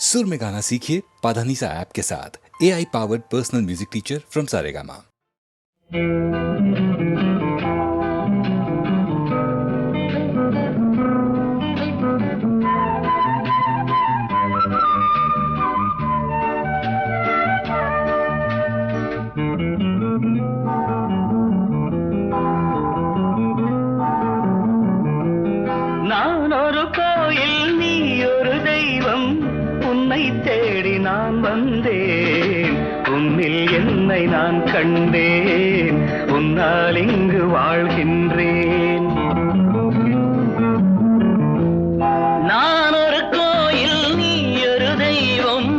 सुर में गाना सीखिए पाधानीसा ऐप के साथ। AI powered personal music teacher from Saregama. நான் ஒரு கோயில் நீ ஒரு தெய்வம் உன்னை தேடி நான் வந்தேன் உன்னில் என்னை நான் கண்டேன் உன்னால் இங்கு வாழ்கின்றேன். நான் ஒரு கோயில் நீ ஒரு தெய்வம்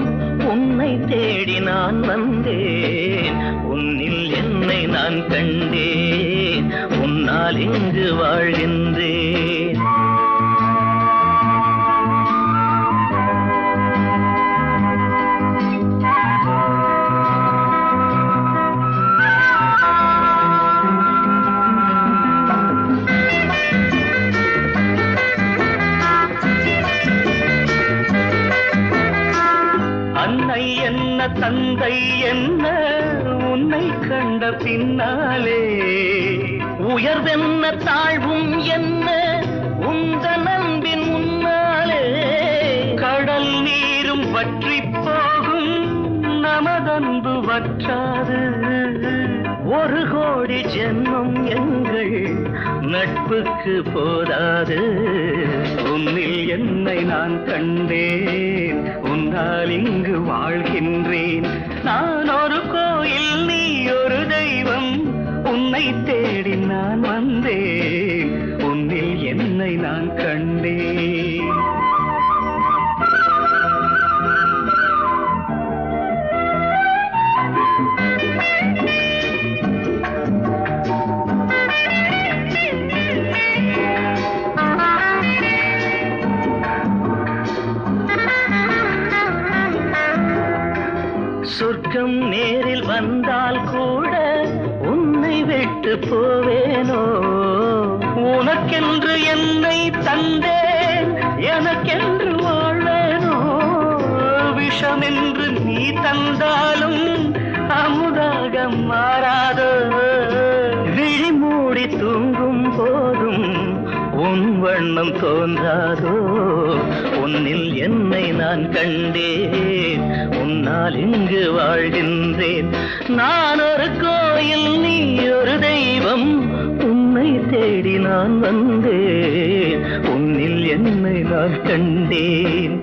உன்னை தேடி நான் வந்தேன் உன்னில் என்னை நான் கண்டேன் உன்னால் இங்கு வாழ்கின்றேன். அன்னை என்ன தந்தை என்ன உன்னை கண்ட பின்னாலே உயர்வென்ன தாழ்வும் என்ன உந்தன் அன்பின் முன்னாலே கடல் நீரும் வற்றி போகும் நமதன்பு வற்றாது ஒரு கோடி ஜென்மம் எங்கள் நட்புக்கு போதாது. உன்னில் என்னை நான் கண்டேன் உன்னால் இங்கு வாழ்கின்றேன். நான் ஒரு கோயில் நீ ஒரு தெய்வம் உன்னை தேடி நான் வந்தேன் உன்னில் என்னை நான் கண்டேன். சொர்க்கம் நேரில் வந்தால் கூட உன்னை விட்டு போவேனோ உனக்கென்று என்னை தந்தேன் எனக்கென்று வாழ்வேனோ விஷம் என்று நீ தந்தாலும் அமுதாக மாறாதோ விழி மூடி தூங்கும் போதும் உன் வண்ணம் தோன்றாதோ உன்னில் என்னை நான் கண்டேன் உன்னால் இங்கு வாழ்கின்றேன். நான் ஒரு கோயில் நீ ஒரு தெய்வம் உன்னை தேடி நான் வந்தேன் உன்னில் என்னை நான் கண்டேன்.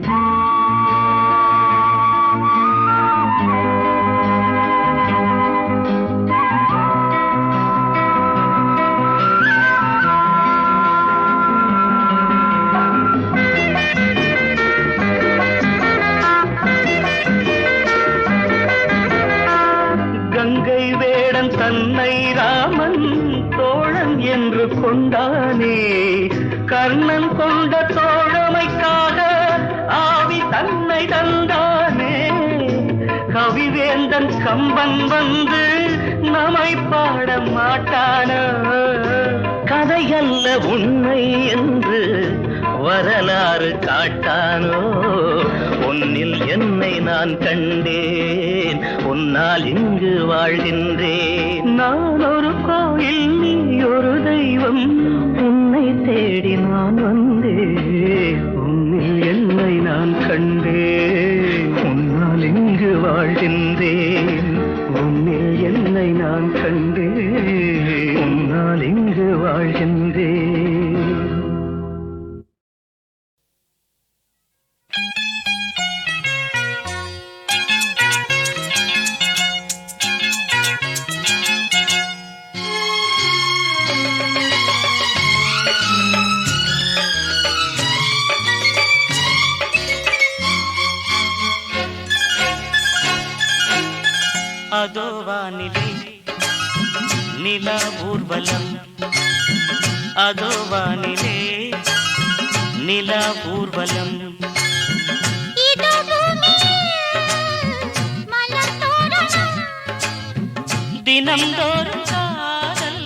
கங்கை வேடன் தன்னை ராமன் தோழன் என்று கொண்டானே கர்ணன் கொண்ட தோழமைக்காக ஆவி தன்னை தந்தானே கவிவேந்தன் கம்பன் வந்து நம்மை பாட மாட்டானோ கதையல்ல உண்மை என்று வரலாறு காட்டானோ உன்னில் என்னை நான் கண்டேன் உன்னால் இங்கு வாழ்கின்றேன். நான் ஒரு கோயில் நீ ஒரு தெய்வம் உன்னை தேடி நான் வந்தேன் உன்னில் என்னை நான் கண்டேன் உன்னால் இங்கு வாழ்கின்றேன் உன்னில் என்னை நான் கண்டேன் உன்னால் இங்கு வாழ்கின்றேன். அதோ வானிலே நிலா ஊர்வலம் அதோ வானிலே நிலா ஊர்வலம் தினந்தோறும் காதல்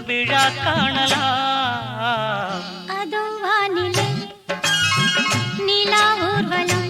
விழா காணலாம் அதோ வானிலே நிலா ஊர்வலம்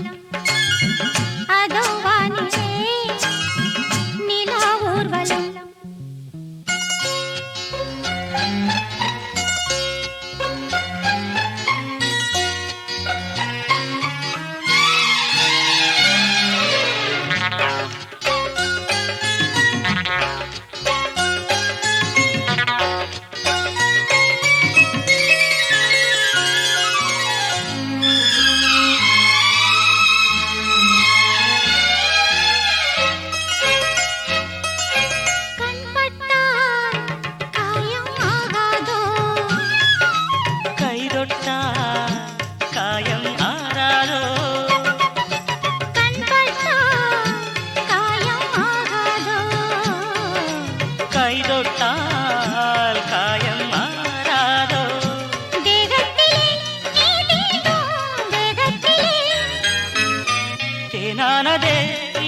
தேனானதே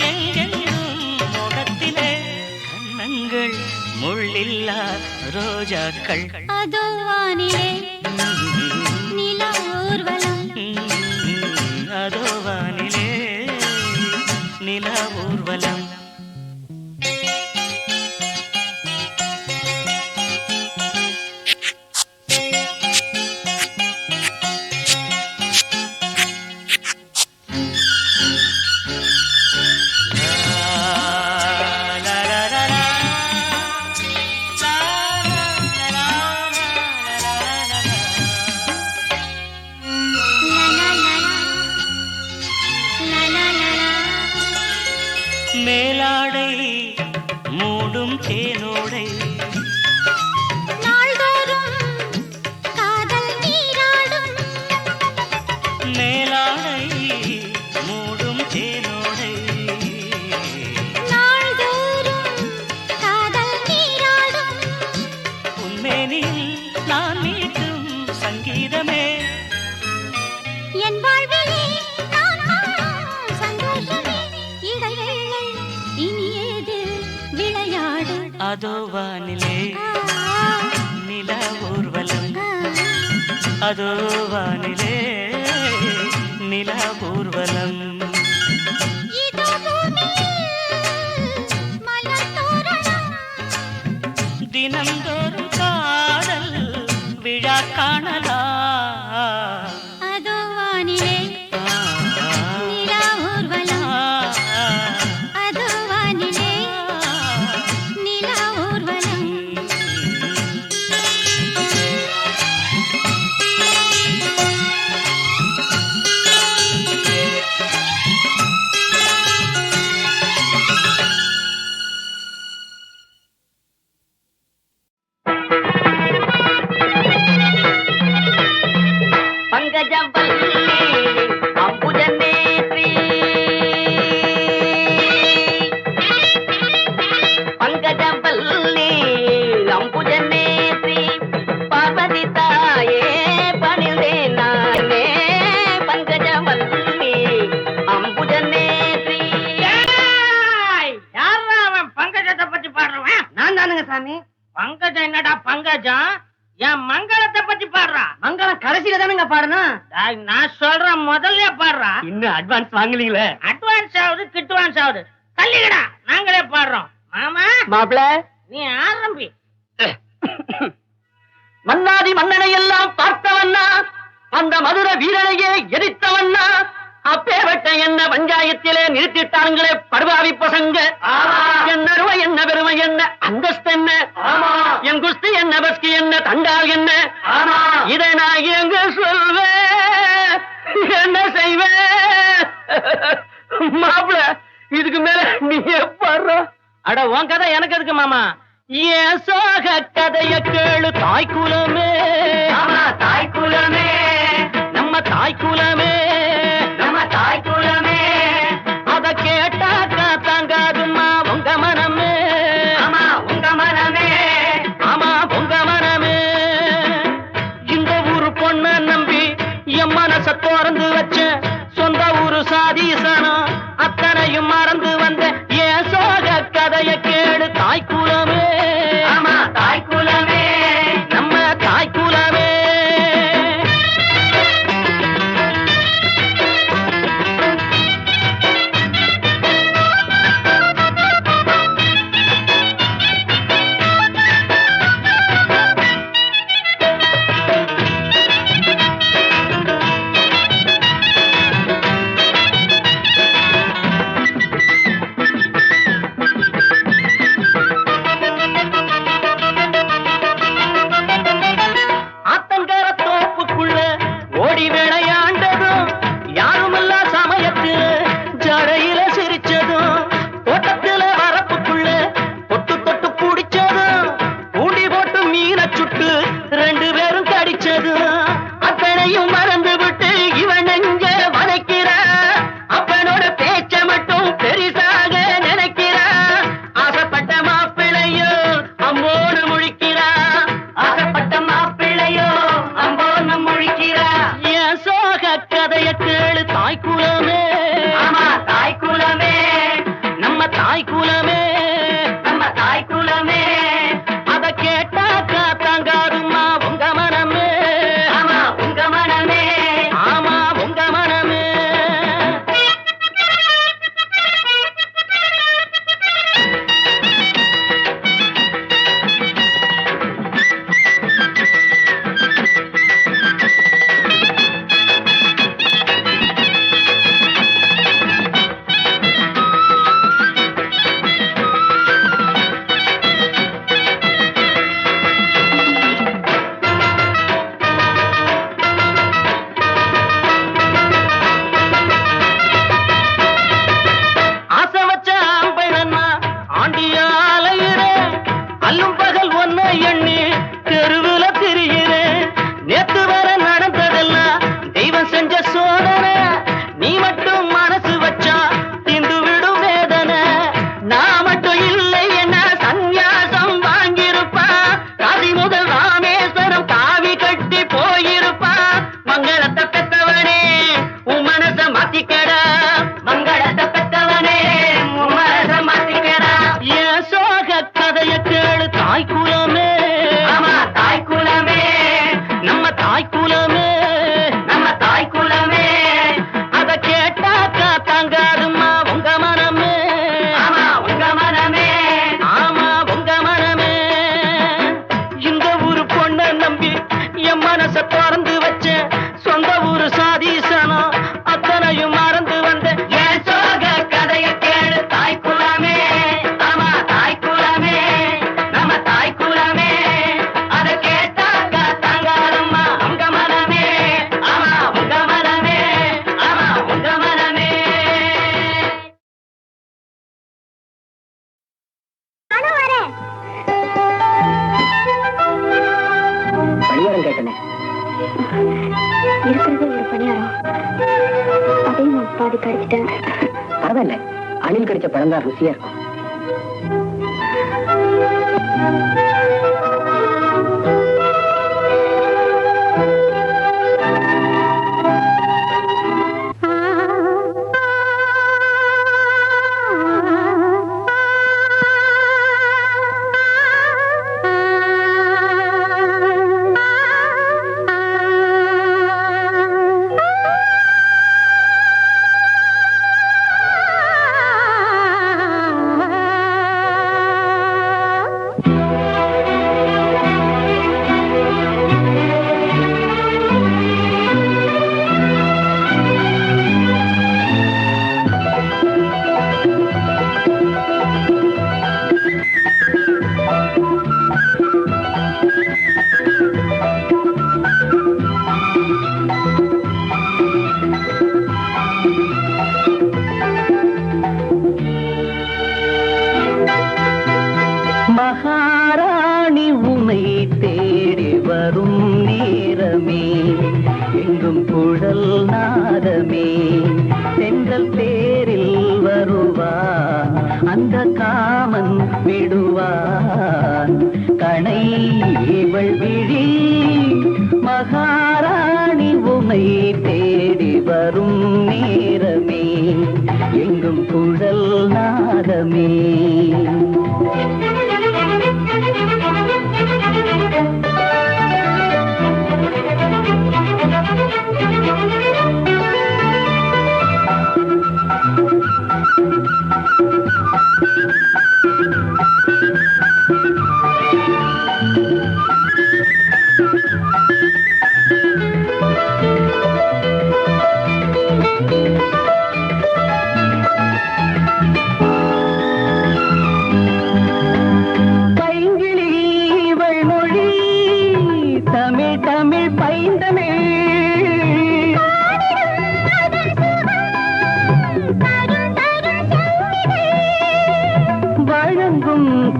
எங்கெங்கும் முகத்திலே கண்ணங்கள் முள்ளில்லா ரோஜாக்கள் அதோ வானிலே நிலா ஊர்வலம் அதோ வானிலே நிலா ஊர்வலம் மேலாடை மூடும் தேனோடை நாள்தோறும் காதல் நீராடும் மேலாடை மூடும் தேனோடை நாள்தோறும் காதல் நீராடும் உன்மேனில் நான் மீட்டும் சங்கீதமே என் வாழ்விலே நான் காணும் சந்தோஷமே இடைவேளை இனியேது விளையாடு அதோ வானிலே நிலா ஊர்வலம் அதோ வானிலே நிலா ஊர்வலம் இதோ பூமியில் மலர் தோரணம் தினந்தோறும் காதல் விழா காணலா அதோ வானிலே நிலா ஊர்வலம் அதோ வானிலே நிலா ஊர்வலம் பங்கஜவல்லி அம்புஜநேத்ரி பங்கஜவல்லி அம்புஜநேத்ரி பார்வதி தாயே பணிந்தே நானே பங்கஜவல்லி அம்புஜநேத்ரி யாரா அவன் பங்கஜத்தை பத்தி பாடுறவன்? நான் தானுங்க சாமி. பங்கஜம் என்னடா பங்கஜம்? என் மங்களத்தை பத்தி பாடுறா. மங்களம் கடைசியில தானுங்க பாடணும். டேய், நான் சொல்றேன் முதல்ல பாடுறா. இன்னும் அட்வான்ஸ் வாங்கலீங்களே. அட்வான்ஸ் ஆகுது கிட்வான்ஸ் ஆகுது. தள்ளிக்கடா, நாங்களே பாடுறோம். மாமா மாப்பிள நீ ஆரம்பி. மன்னாதி மன்னனை எல்லாம் பார்த்தவண்ணா, அந்த மதுர வீரனையே எரித்தவண்ணா, அப்பேவட்ட என்ன பஞ்சாயத்திலே நிறுத்திட்டாங்களே படுபாவி பசங்க. என்ன அருமை என்ன பெருமை என்ன அந்தஸ்து என்ன, என் குஸ்தி என்ன பஸ்கி என்ன தண்டால் என்ன, இதை நான் எங்க சொல்வேன் என்ன செய்வேன்? மாப்பிள இதுக்கு மேல நீ பாடுற. அட உன் கதை எனக்கு எதுக்கு மாமா? ஏன் சோக கதைய கேளு தாய்க்குலமே, தாய்க்குலமே நம்ம தாய்க்குலமே, நம்ம தாய்க்குலமே. அத கேட்டாக்கா தாங்காதுமா உங்க மனமே, ஆமா உங்க மனமே, ஆமா உங்க மனமே. இந்த ஊரு பொண்ண நம்பி என் மனச திறந்து வச்ச சொந்த ஊரு சாதீசனம் அத்தனையும் மறந்து வந்த ஏன் சோக கதைய கேளு தாய்க்குலமே, ஆமா தாய்க்குலமே நம்ம தாய்க்குலமே. பாதி கடிச்சிட்டேன். பரவாயில்ல, அணில் கடிச்ச பழம் தான் ருசியா இருக்கும். மகாராணி உமை தேடி வரும் நேரமே, எங்கும் குழல் நாதமே, சென்றல் பேரில் வருவான் அந்த காமன் விடுவான் கணை இவள் விழி. மகாராணி உமை தேடி வரும் நேரமே, எங்கும் குழல் நாதமே.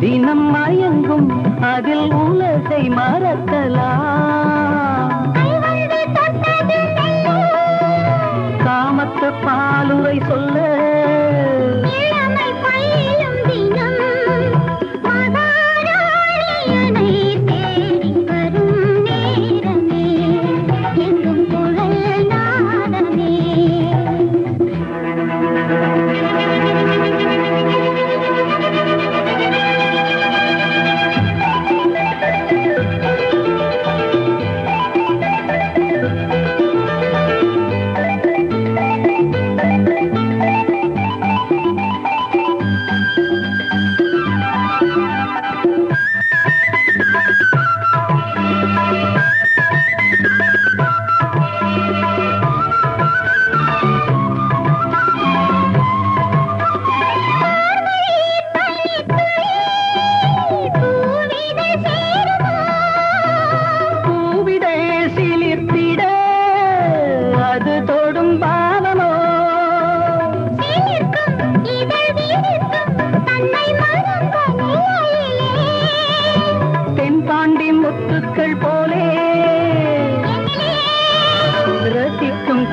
தினம் மயங்கும் அதில் உலகை மறக்கலாம். காமத்து பாலுரை சொல்ல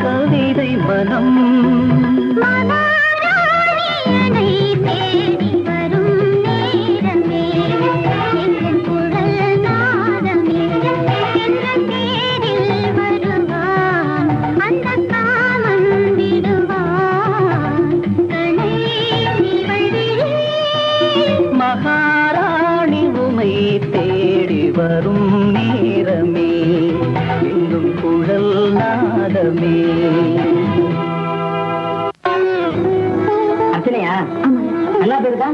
கவிதை மனம் மகாராணி உமை தேடி வரும் நேரமே எங்கும் குழல் நாதமே. அர்ச்சனையா நல்லா பேருக்கா?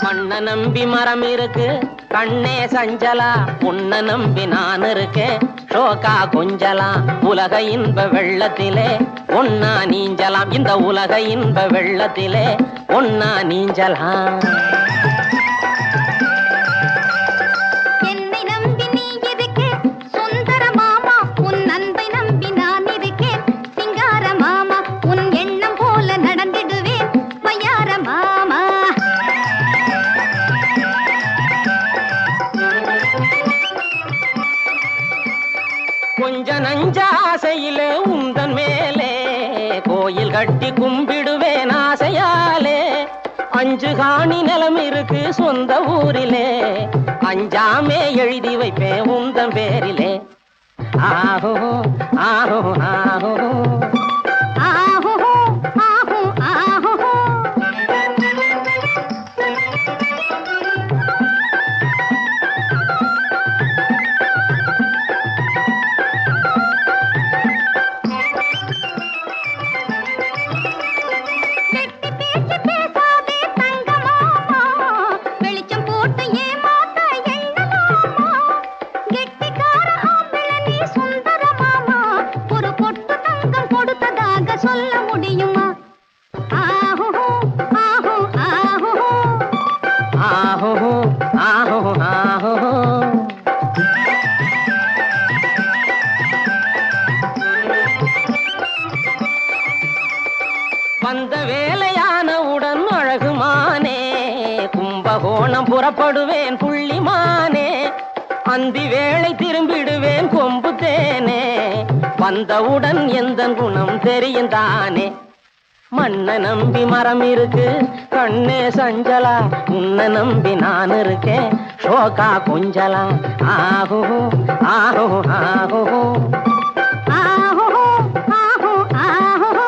மண்ண நம்பி மரம் இருக்கு கண்ணே சஞ்சலா, உன்ன நம்பி நான் இருக்கேன் ஷோகா கொஞ்சலாம். உலக இன்ப வெள்ளத்திலே ஒன்னா நீஞ்சலாம், இந்த உலக இன்ப வெள்ளத்திலே ஒன்னா நீஞ்சலாம். ஆசையிலே உந்தன் மேலே கோயில் கட்டி கும்பிடுவேன் ஆசையாலே. 5 காணி நிலம் இருக்கு சொந்த ஊரிலே, அஞ்சாமே எழுதி வைப்பேன் உந்தன் பேரிலே. ஆஹோ ஆஹோ ஆஹோ ஆஹோ ஆஹோ ஆஹோ சொல்ல முடியுமா? ஆஹோ ஆஹோ ஆஹோ ஆஹோ ஆஹோ ஆஹோ வந்த வேலையானவுடன் அழகுமானே கும்பகோணம் புறப்படுவேன் புள்ளிமானே. அந்தி வேளை திரும்பிடுவேன் கொம்பு தேனே, வந்தவுடன் எந்த குணம் தெரியும் தானே. மண்ண நம்பி மரம் இருக்கு கண்ணே சஞ்சலா, உன்னை நம்பி நான் இருக்கேன் ஷோகா கொஞ்சலா. ஆஹோ ஆஹோ ஆஹோ ஆஹோ ஆஹோ ஆஹோ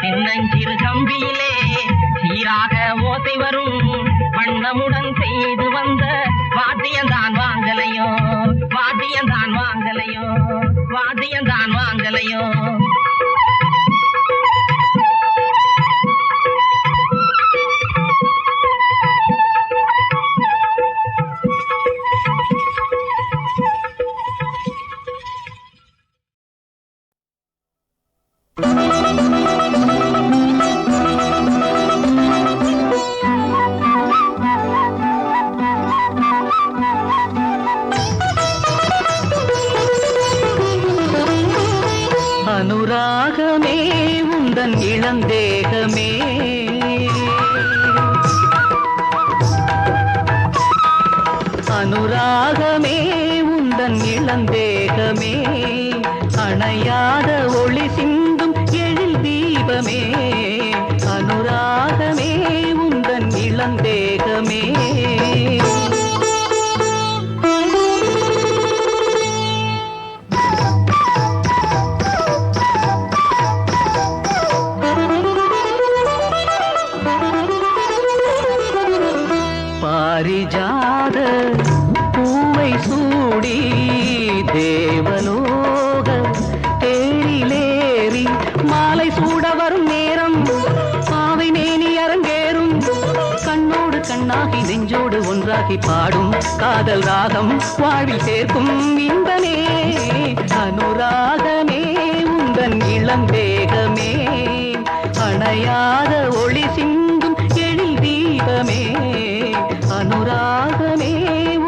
சின்னஞ்சிறு கம்பியிலே சீராக ஓசை வரும் வண்ணமுடன் செய்து வந்த வாத்தியந்தான் வாங்கலையோ, வாத்தியந்தான் வாங்கலையோ, வாத்தியந்தான் வாங்கலையோ. அனுராகமே உந்தன் இளந்தேகமே, அனுராகமே உந்தன் இளந்தேகமே, அணையாத ஒளி சிந்தும் எழில் தீபமே, அனுராகமே உந்தன் இளந்தேகமே. பாரிஜாத பூவை சூடி தேவலோக தேரிலேறி மாலை சூட வரும் நேரம் பாவை மேனி அரங்கேறும், கண்ணோடு கண்ணாகி நெஞ்சோடு ஒன்றாகி பாடும் காதல் ராகம் வாழ்வில் சேர்க்கும் இன்பமே, அனுராகமே உந்தன் இளந்தேகமே, அணையாத ஒளி சிந்தும் எழில் தீபமே, அனுராகமே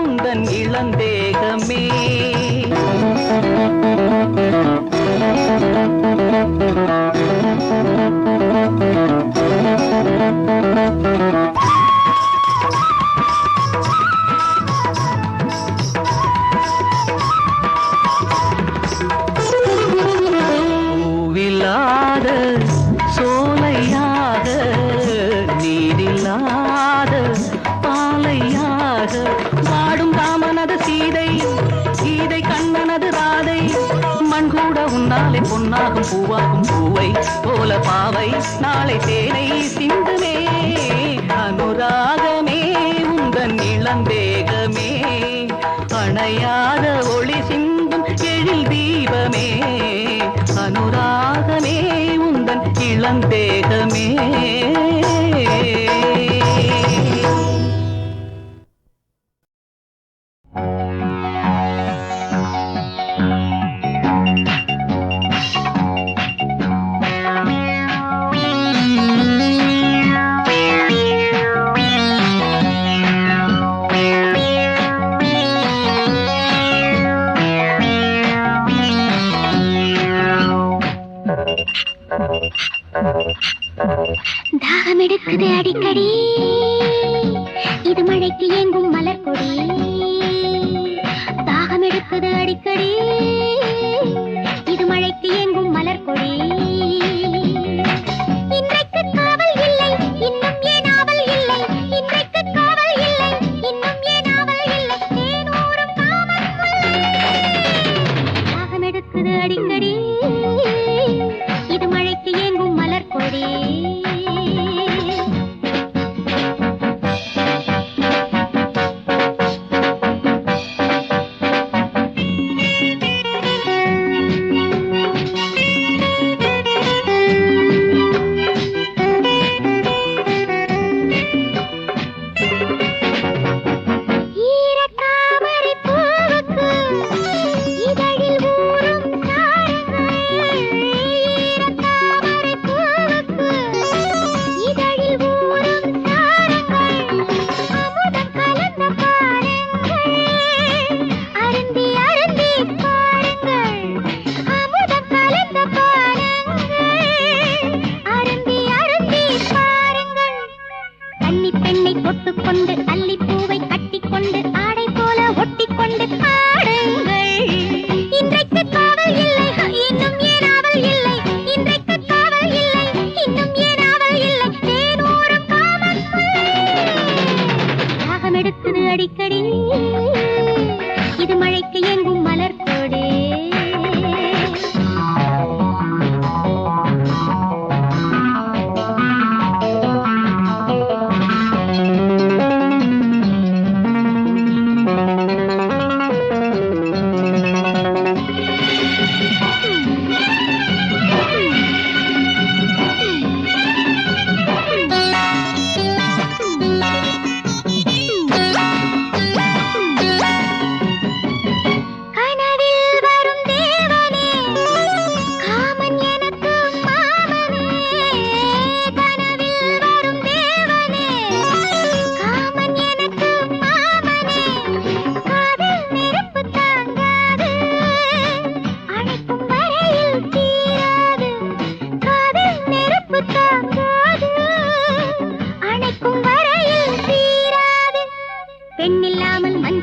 உந்தன் இளந்தேகமே. பூவில்லாத சோலையாக நீரில்லாத பாலையாக வாடும் ராமனது சீதை, சீதை கண்ணனது ராதை, மண் கூட உன்னாலே பொன்னாகும் பூவாகும் பூவை போல பாவை நாளை தேனை சிந்துமே, அனுராகமே உந்தன் இளந்தேகமே, அணையாத ஒளி சிந்தும் எழில் தீபமே, அனுராகமே உந்தன் இளந்தேகமே. தாகம் எடுக்குது அடிக்கடி, இது மழைக்கு ஏங்கும் மலர் கொடி, தாகம் எடுக்குது அடிக்கடி, இது மழைக்கு ஏங்கும் மலர் கொடி, இன்றைக்கு காவல் இல்லை இன்னும் ஏன் ஆவல் இல்லை, இன்றைக்கு காவல் இல்லை இன்னும் ஏன் ஆவல் இல்லை, தேனூரும் காவல் இல்லை. தாகம் எடுக்குது அடிக்கடி, இது மழைக்கு ஏங்கும் மலர் கொடி.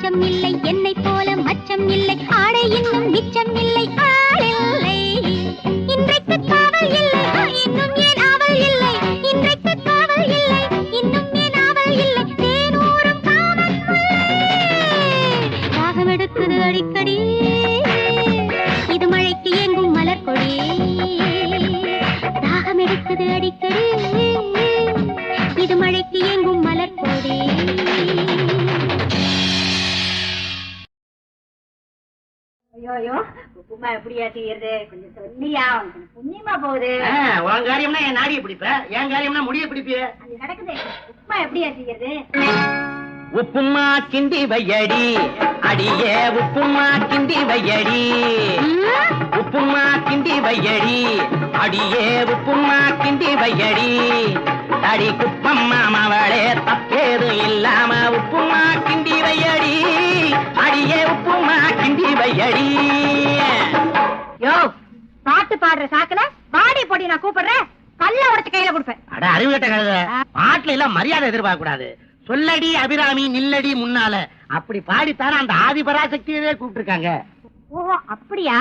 அச்சம் இல்லை, என்னை போல மச்சம் இல்லை, ஆடை இன்னும் மிச்சம் இல்லை, ஆள் இல்லை. இன்றைக்கு காவல் இல்லை, இன்னும் ஏன் ஆவல் இல்லை, இன்றைக்கு காவல் இல்லை, இன்னும் ஏன் ஆவல் இல்லை, தேனூரும் காவல் தாகம் எடுக்குது அடிக்கடி, இது மழைக்கு ஏங்கும் மலர் கொடி, தாகம் எடுக்குது அடிக்கடி, இது மழைக்கு ஏங்கும் மலர் கொடி. ஐயோ உப்புமா எப்படியா செய்யறது? கொஞ்சம் சொல்லியா, புண்ணியமா போகுது. உன் காரியம்னா என் நாடியை பிடிப்ப, என் காரியம்னா முடிய பிடிப்பிய. அது நடக்குது. உப்புமா எப்படியா செய்யறது? உப்புமா கிண்டி வையடி அடியே, உப்புமா கிண்டி வையடி, உப்புமா கிண்டி வையடி அடியே, உப்புமா கிண்டி வையடி, அடி குப்பம் மாமவளே தப்பேது இல்லாம உப்புமா கிண்டி வையடி, அடியே உப்புமா கிண்டி வையடி. யோ, பாட்டு பாடுற சாக்குல பாடி போடி நான் கூப்பிடுறேன், கல்ல உடைச்சு கையில கொடுப்பேன். அட அறிவுகட்ட கழுத, பாட்டுல எல்லாம் மரியாதை எதிர்பார்க்க கூடாது. சொல்லடி அபிராமி நில்லடி முன்னால, அப்படி பாடித்தானே அந்த ஆதிபராசக்தியவே கூப்பிட்டு இருக்காங்க. ஓ அப்படியா?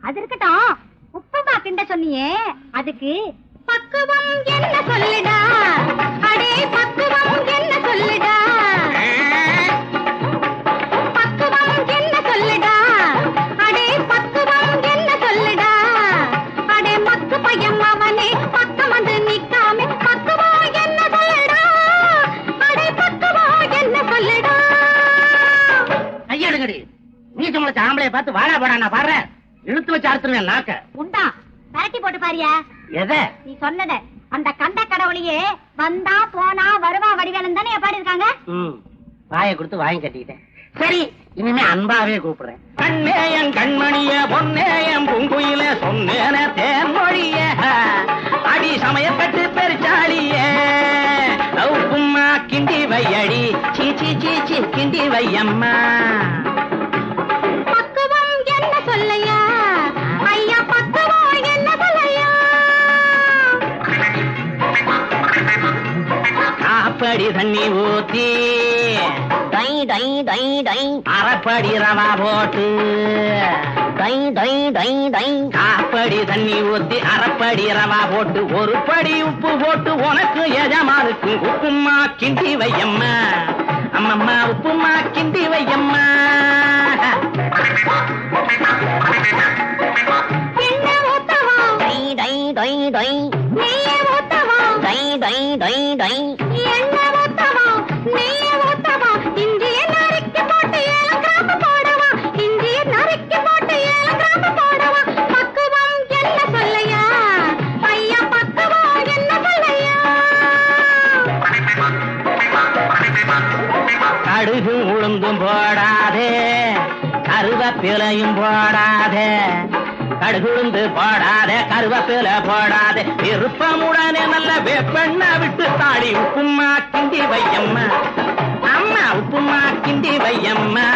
அது இருக்கட்டும். உப்புமா கிண்ட சொன்னியே, அதுக்கு பக்குவம் என்ன சொல்லுடா, அடே பக்குவம் என்ன சொல்லுடா, பக்குவம் என்ன சொல்லுடா, அடே பக்குவம் என்ன சொல்லுடா, அடே மக்கு பையன் அவனே பக்கம் வந்து நிக்காமே, பக்குவம் என்ன சொல்லுடா, அடே பக்குவம் என்ன சொல்லுடா. ஐயாடுங்கடி, நீ சம்பள ஆம்பளைய பார்த்து வாடா போடா நான் பாடுறேன், இழுத்து வச்சு அறுத்துருவேன் நாக்க. உண்டா பரட்டி போட்டு பாரியா? எதை? நீ சொன்னத அந்த கண்ட கடவுளையே வந்தா போனா வருவா வடிவேலன் தானே பாடி இருக்காங்க. வாயை கொடுத்து வாங்கி கட்டிக்கிட்டேன். சரி, இனிமே அன்பாவே கூப்பிடுறேன். கண்ணேயன் கண்மணிய பொன்னேயம் பூங்குயில சொன்னேன தேன்மொழிய, அடி சமயக்கட்டு பெருச்சாளிய, உப்புமா கிண்டி வையடி, சீச்சி சீச்சி கிண்டி வையம்மா. பக்குவம் என்ன சொல்லையா ஐயா, பக்குவம் என்ன சொல்லையா. காப்படி தண்ணி ஊத்தி டை டை டை டை அரைப்படி ரவா போட்டு, டை டை டை டை காப்படி தண்ணி ஊத்தி அரைப்படி ரவா போட்டு, ஒரு படி உப்பு போட்டு உனக்கு எஜமானுக்கு உப்புமா கிண்டி வையம்மா. அம்மம்மா உப்புமா கிண்டி வையம்மா. என்ன ஊத்தவா, டை டை டை டை நெய்ய ஊத்தவா, டை டை டை டை என்ன ஊத்தவா, நெய்ய ஊத்தவா, இஞ்சிய நறுக்கி போட்டு 7 கிராம் போடவா, இஞ்சிய நறுக்கி போட்டு 7 கிராம் போடவா. பக்குவம் என்ன சொல்லையா ஐயா, பக்குவம் என்ன சொல்லையா. கடுகு உளுந்தும் போடாதே, கருவேப்பிலையும் போடாதே, கடுகுளுந்து போடாதே, கருவேப்பிலை போடாதே, விருப்பமுடனே நல்ல வேப்பெண்ண விட்டு தாடி உப்புமா கிண்டி வையம்மா. அம்மா உப்புமா கிண்டி வையம்மா.